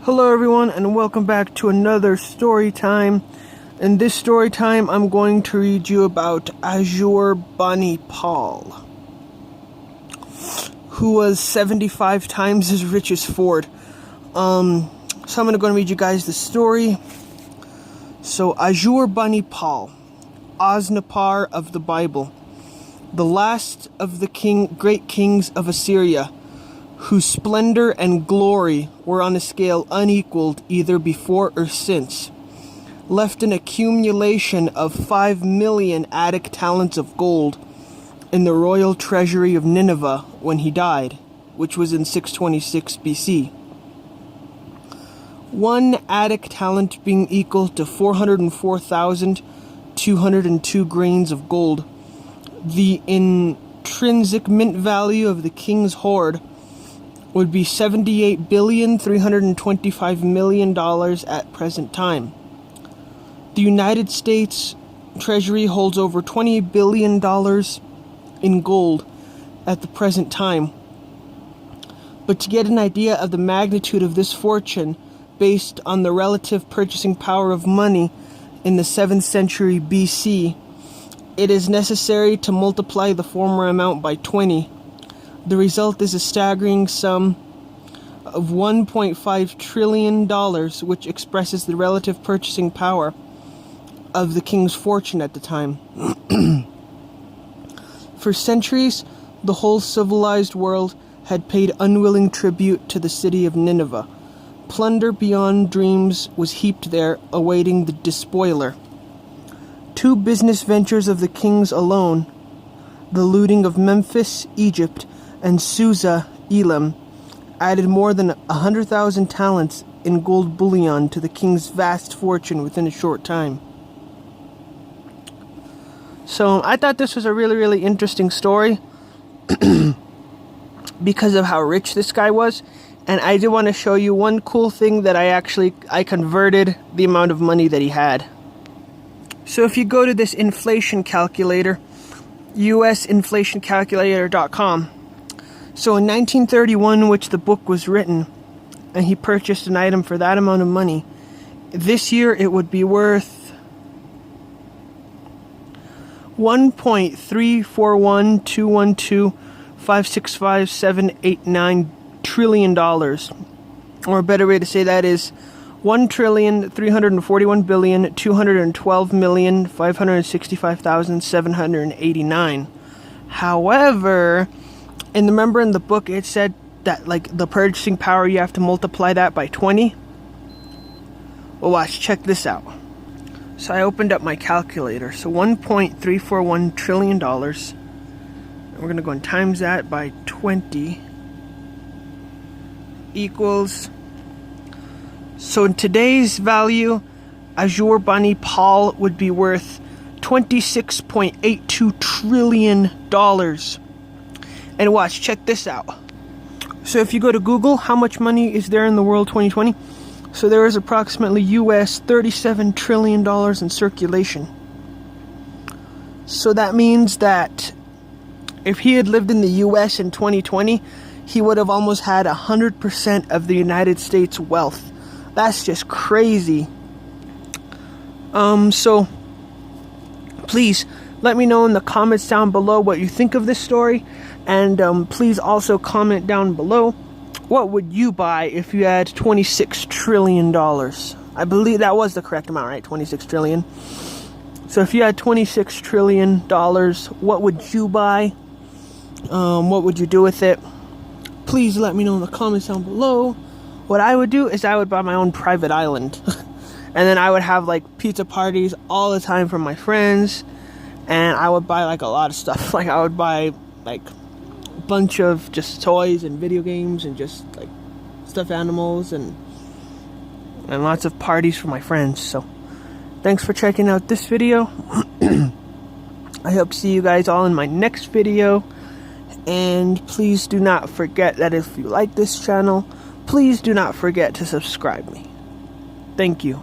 Hello everyone, and welcome back to another story time. In this story time, I'm going to read you about Asur-Bani-Pal, who was 75 times as rich as Ford. So I'm going to read you guys the story. So Asur-Bani-Pal, Osnapar of the Bible, the last of the great kings of Assyria, whose splendor and glory were on a scale unequaled either before or since, left an accumulation of 5 million Attic talents of gold in the royal treasury of Nineveh when he died, which was in 626 BC. 1 Attic talent being equal to 404,202 grains of gold. The intrinsic mint value of the king's hoard would be $78,325,000,000 at present time. The United States Treasury holds over $20 billion in gold at the present time. But to get an idea of the magnitude of this fortune based on the relative purchasing power of money in the 7th century BC, it is necessary to multiply the former amount by 20. The result is a staggering sum of $1.5 trillion, which expresses the relative purchasing power of the king's fortune at the time. For centuries, the whole civilized world had paid unwilling tribute to the city of Nineveh. Plunder beyond dreams was heaped there, awaiting the despoiler. 2 business ventures of the king's alone, the looting of Memphis, Egypt, and Susa, Elam, added more than 100,000 talents in gold bullion to the king's vast fortune within a short time. So I thought this was a really interesting story because of how rich this guy was, and I did want to show you one cool thing that I converted the amount of money that he had. So if you go to this inflation calculator, usinflationcalculator.com. So in 1931, which the book was written, and he purchased an item for that amount of money, this year it would be worth $1.341212565,789 trillion dollars. Or a better way to say that is $1,341,212,565,789. However, remember in the book it said that the purchasing power, you have to multiply that by 20? Well, watch, check this out. So I opened up my calculator. So $1.341 trillion. And we're going to go and times that by 20 equals... So in today's value, Asur-Bani-Pal would be worth $26.82 trillion. And watch, check this out. So if you go to Google, how much money is there in the world 2020? So there is approximately US $37 trillion in circulation. So that means that if he had lived in the US in 2020, he would have almost had 100% of the United States wealth. That's just crazy. So please let me know in the comments down below what you think of this story. And please also comment down below, what would you buy if you had $26 trillion? I believe that was the correct amount, right? 26 trillion. So if you had $26 trillion, what would you buy? What would you do with it? Please let me know in the comments down below. What I would do is I would buy my own private island. And then I would have pizza parties all the time for my friends. And I would buy a lot of stuff. I would buy a bunch of just toys and video games and just stuffed animals and lots of parties for my friends. So thanks for checking out this video. I hope to see you guys all in my next video. And please do not forget that if you like this channel, please do not forget to subscribe me. Thank you.